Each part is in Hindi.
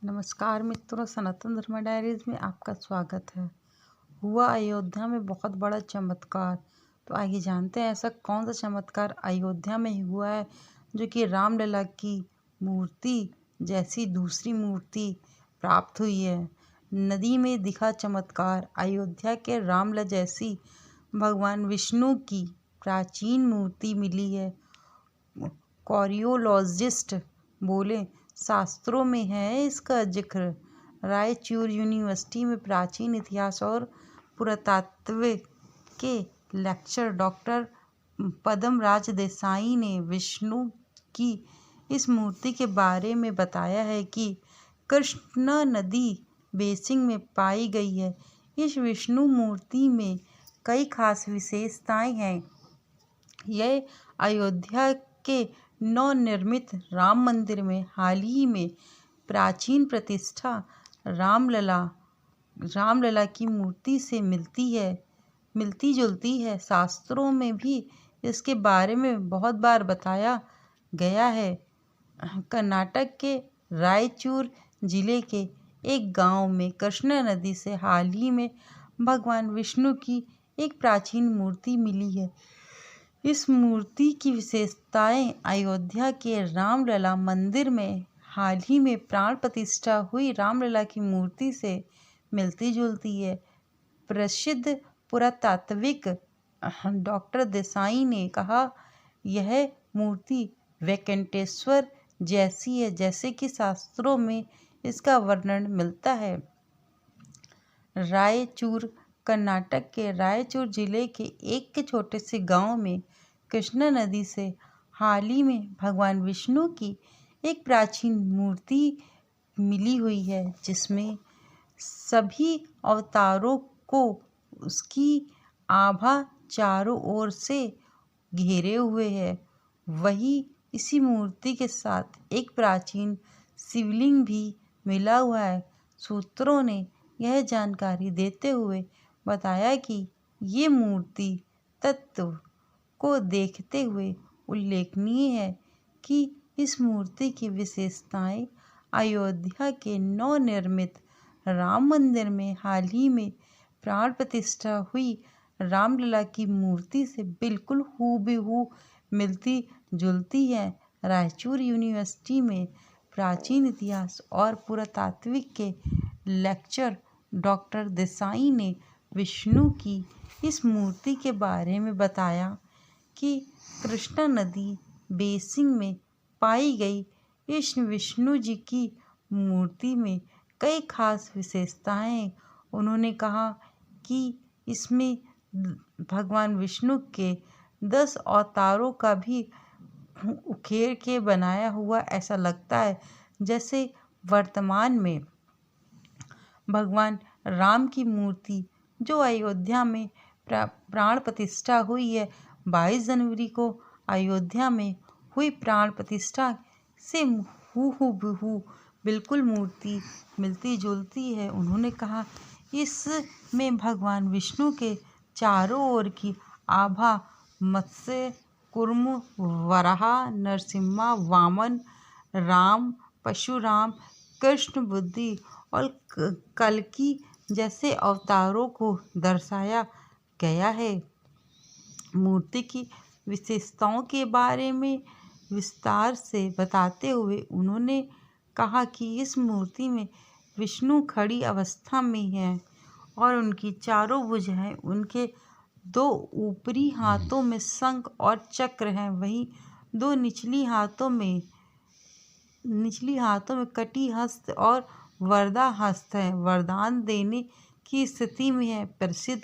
नमस्कार मित्रों, सनातन धर्म डायरीज में आपका स्वागत है। हुआ अयोध्या में बहुत बड़ा चमत्कार। तो आइए जानते हैं ऐसा कौन सा चमत्कार अयोध्या में हुआ है जो कि रामलला की मूर्ति जैसी दूसरी मूर्ति प्राप्त हुई है। नदी में दिखा चमत्कार। अयोध्या के रामलला जैसी भगवान विष्णु की प्राचीन मूर्ति मिली है। कोरियोलॉजिस्ट बोले, शास्त्रों में है इसका जिक्र। रायचूर यूनिवर्सिटी में प्राचीन इतिहास और पुरातत्व के लेक्चर डॉक्टर पद्मराज देसाई ने विष्णु की इस मूर्ति के बारे में बताया है कि कृष्णा नदी बेसिन में पाई गई है। इस विष्णु मूर्ति में कई खास विशेषताएं हैं। यह अयोध्या के नवनिर्मित राम मंदिर में हाल ही में प्राचीन प्रतिष्ठा रामलला की मूर्ति से मिलती जुलती है। शास्त्रों में भी इसके बारे में बहुत बार बताया गया है। कर्नाटक के रायचूर जिले के एक गांव में कृष्णा नदी से हाल ही में भगवान विष्णु की एक प्राचीन मूर्ति मिली है। इस मूर्ति की विशेषताएं अयोध्या के रामलला मंदिर में हाल ही में प्राण प्रतिष्ठा हुई रामलला की मूर्ति से मिलती जुलती है। प्रसिद्ध पुरातात्विक डॉक्टर देसाई ने कहा, यह मूर्ति वेंकटेश्वर जैसी है जैसे कि शास्त्रों में इसका वर्णन मिलता है। रायचूर कर्नाटक के रायचूर जिले के एक छोटे से गांव में कृष्णा नदी से हाल ही में भगवान विष्णु की एक प्राचीन मूर्ति मिली हुई है, जिसमें सभी अवतारों को उसकी आभा चारों ओर से घेरे हुए है। वही इसी मूर्ति के साथ एक प्राचीन शिवलिंग भी मिला हुआ है। सूत्रों ने यह जानकारी देते हुए बताया कि ये मूर्ति तत्व को देखते हुए उल्लेखनीय है कि इस मूर्ति की विशेषताएं अयोध्या के नवनिर्मित राम मंदिर में हाल ही में प्राण प्रतिष्ठा हुई रामलला की मूर्ति से बिल्कुल हूबहू मिलती जुलती है। रायचूर यूनिवर्सिटी में प्राचीन इतिहास और पुरातात्विक के लेक्चर डॉक्टर देसाई ने विष्णु की इस मूर्ति के बारे में बताया कि कृष्णा नदी बेसिन में पाई गई इस विष्णु जी की मूर्ति में कई खास विशेषताएं हैं। उन्होंने कहा कि इसमें भगवान विष्णु के 10 अवतारों का भी उकेर के बनाया हुआ ऐसा लगता है, जैसे वर्तमान में भगवान राम की मूर्ति जो अयोध्या में प्राण प्रतिष्ठा हुई है। 22 जनवरी को अयोध्या में हुई प्राण प्रतिष्ठा से हूबहू बिल्कुल मूर्ति मिलती जुलती है। उन्होंने कहा, इसमें भगवान विष्णु के चारों ओर की आभा मत्स्य कूर्म वराह नरसिम्हा वामन राम परशुराम कृष्ण बुद्धि और कल्कि जैसे अवतारों को दर्शाया गया है। मूर्ति की विशेषताओं के बारे में विस्तार से बताते हुए उन्होंने कहा कि इस मूर्ति में विष्णु खड़ी अवस्था में है और उनकी चारों भुजाएं, उनके 2 ऊपरी हाथों में शंख और चक्र हैं, वहीं 2 निचली हाथों में कटी हस्त और वरदा हस्त है, वरदान देने की स्थिति में है। प्रसिद्ध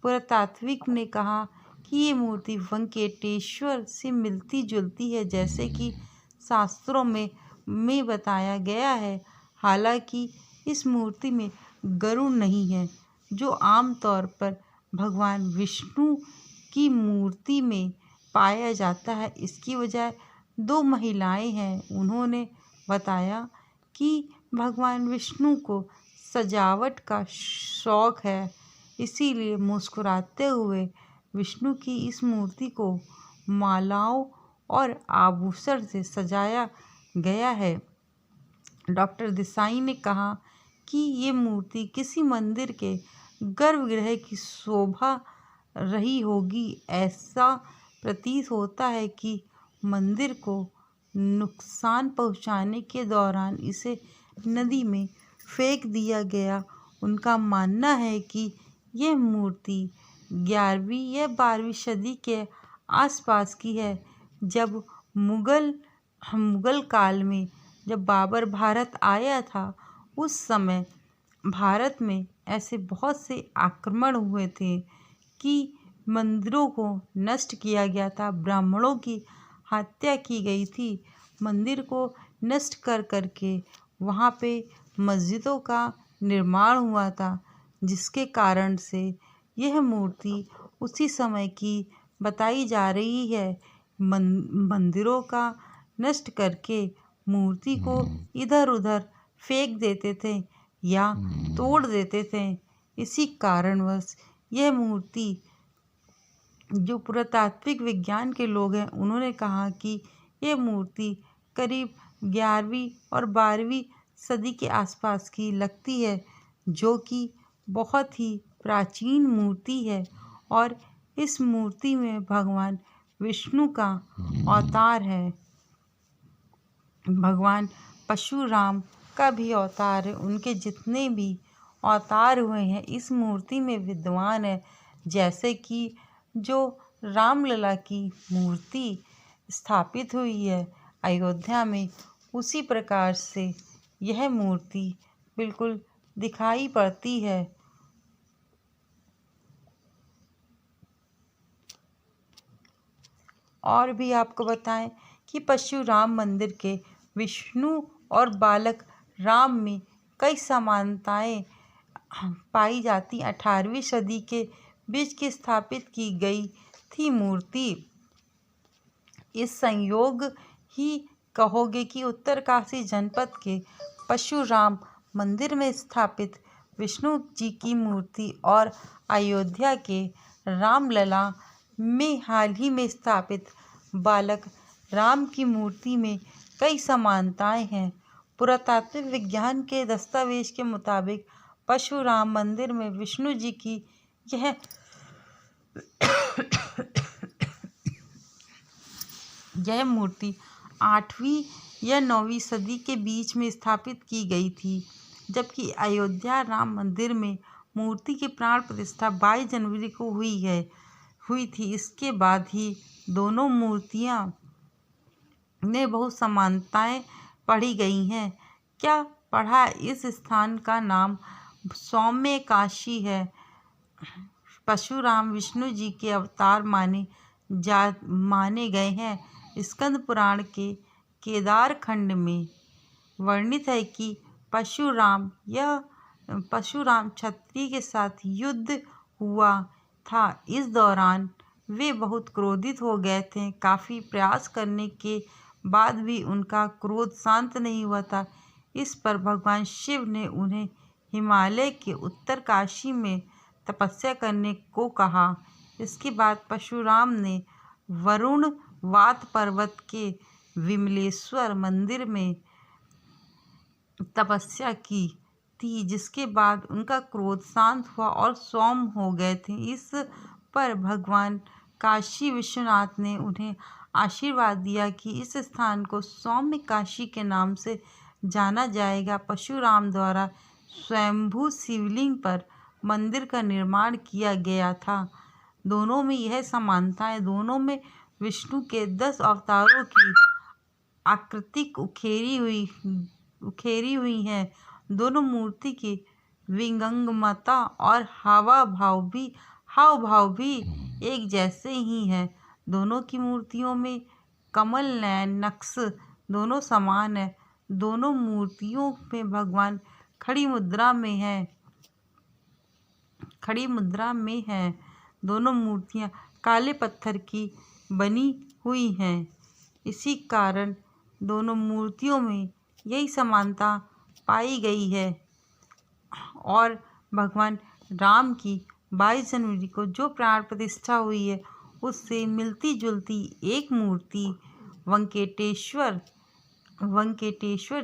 पुरातात्विक ने कहा कि ये मूर्ति वेंकटेश्वर से मिलती जुलती है जैसे कि शास्त्रों में बताया गया है। हालांकि इस मूर्ति में गरुड़ नहीं है, जो आमतौर पर भगवान विष्णु की मूर्ति में पाया जाता है। इसकी बजाय 2 महिलाएं हैं। उन्होंने बताया कि भगवान विष्णु को सजावट का शौक है, इसीलिए मुस्कुराते हुए विष्णु की इस मूर्ति को मालाओं और आभूषण से सजाया गया है। डॉक्टर देसाई ने कहा कि ये मूर्ति किसी मंदिर के गर्भगृह की शोभा रही होगी। ऐसा प्रतीत होता है कि मंदिर को नुकसान पहुंचाने के दौरान इसे नदी में फेंक दिया गया। उनका मानना है कि यह मूर्ति 11वीं या 12वीं सदी के आसपास की है, जब मुगल काल में जब बाबर भारत आया था। उस समय भारत में ऐसे बहुत से आक्रमण हुए थे कि मंदिरों को नष्ट किया गया था, ब्राह्मणों की हत्या की गई थी। मंदिर को नष्ट कर करके वहाँ पे मस्जिदों का निर्माण हुआ था, जिसके कारण से यह मूर्ति उसी समय की बताई जा रही है। मंदिरों का नष्ट करके मूर्ति को इधर उधर फेंक देते थे या तोड़ देते थे। इसी कारणवश यह मूर्ति, जो पुरातात्विक विज्ञान के लोग हैं, उन्होंने कहा कि यह मूर्ति करीब 11वीं और 12वीं सदी के आसपास की लगती है, जो कि बहुत ही प्राचीन मूर्ति है। और इस मूर्ति में भगवान विष्णु का अवतार है, भगवान परशुराम का भी अवतार है। उनके जितने भी अवतार हुए हैं इस मूर्ति में विद्यमान है। जैसे कि जो रामलला की मूर्ति स्थापित हुई है अयोध्या में, उसी प्रकार से यह मूर्ति बिल्कुल दिखाई पड़ती है। और भी आपको बताएं कि परशुराम मंदिर के विष्णु और बालक राम में कई समानताएं पाई जाती। 18वीं सदी के बीच की स्थापित की गई थी मूर्ति। इस संयोग ही कहोगे कि उत्तरकाशी जनपद के परशुराम मंदिर में स्थापित विष्णु जी की मूर्ति और अयोध्या के रामलला में हाल ही में स्थापित बालक राम की मूर्ति में कई समानताएं हैं। पुरातात्विक विज्ञान के दस्तावेज के मुताबिक परशुराम मंदिर में विष्णु जी की यह मूर्ति 8वीं या 9वीं सदी के बीच में स्थापित की गई थी, जबकि अयोध्या राम मंदिर में मूर्ति की प्राण प्रतिष्ठा 22 जनवरी को हुई थी। इसके बाद ही दोनों मूर्तियां में बहुत समानताएं पढ़ी गई हैं। क्या पढ़ा? इस स्थान का नाम सौम्य काशी है। परशुराम विष्णु जी के अवतार माने गए हैं। स्कंद पुराण के केदार खंड में वर्णित है कि परशुराम क्षत्रिय के साथ युद्ध हुआ था। इस दौरान वे बहुत क्रोधित हो गए थे। काफ़ी प्रयास करने के बाद भी उनका क्रोध शांत नहीं हुआ था। इस पर भगवान शिव ने उन्हें हिमालय के उत्तरकाशी में तपस्या करने को कहा। इसके बाद परशुराम ने वरुण वात पर्वत के विमलेश्वर मंदिर में तपस्या की थी, जिसके बाद उनका क्रोध शांत हुआ और सौम्य हो गए थे। इस पर भगवान काशी विश्वनाथ ने उन्हें आशीर्वाद दिया कि इस स्थान को सौम्य काशी के नाम से जाना जाएगा। परशुराम द्वारा स्वयंभू शिवलिंग पर मंदिर का निर्माण किया गया था। दोनों में यह समानता है, दोनों में विष्णु के 10 अवतारों की आकृतिक उखेरी हुई है। दोनों मूर्ति की विंगंगमता और हाव भाव भी एक जैसे ही हैं। दोनों की मूर्तियों में कमल नयन नक्श दोनों समान है। दोनों मूर्तियों में भगवान खड़ी मुद्रा में है। दोनों मूर्तियां काले पत्थर की बनी हुई हैं। इसी कारण दोनों मूर्तियों में यही समानता पाई गई है। और भगवान राम की 22 जनवरी को जो प्राण प्रतिष्ठा हुई है, उससे मिलती जुलती एक मूर्ति वेंकटेश्वर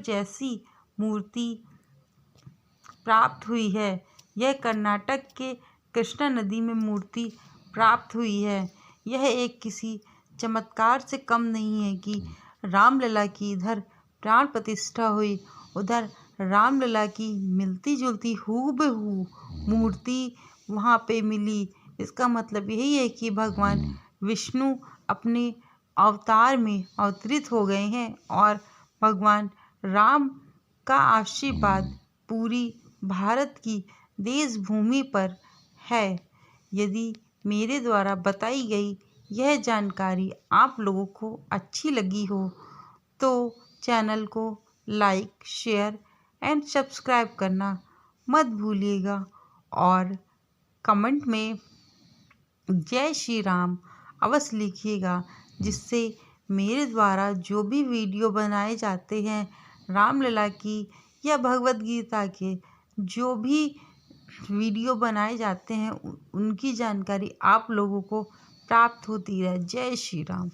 जैसी मूर्ति प्राप्त हुई है। यह कर्नाटक के कृष्णा नदी में मूर्ति प्राप्त हुई है। यह एक किसी चमत्कार से कम नहीं है कि रामलला की इधर प्राण प्रतिष्ठा हुई, उधर रामलला की मिलती जुलती हूबहू मूर्ति वहाँ पे मिली। इसका मतलब यही है कि भगवान विष्णु अपने अवतार में अवतरित हो गए हैं और भगवान राम का आशीर्वाद पूरी भारत की देश भूमि पर है। यदि मेरे द्वारा बताई गई यह जानकारी आप लोगों को अच्छी लगी हो तो चैनल को लाइक, शेयर एंड सब्सक्राइब करना मत भूलिएगा और कमेंट में जय श्री राम अवश्य लिखिएगा, जिससे मेरे द्वारा जो भी वीडियो बनाए जाते हैं रामलला की या भगवत गीता के जो भी वीडियो बनाए जाते हैं उनकी जानकारी आप लोगों को प्राप्त होती रहे। जय श्री राम।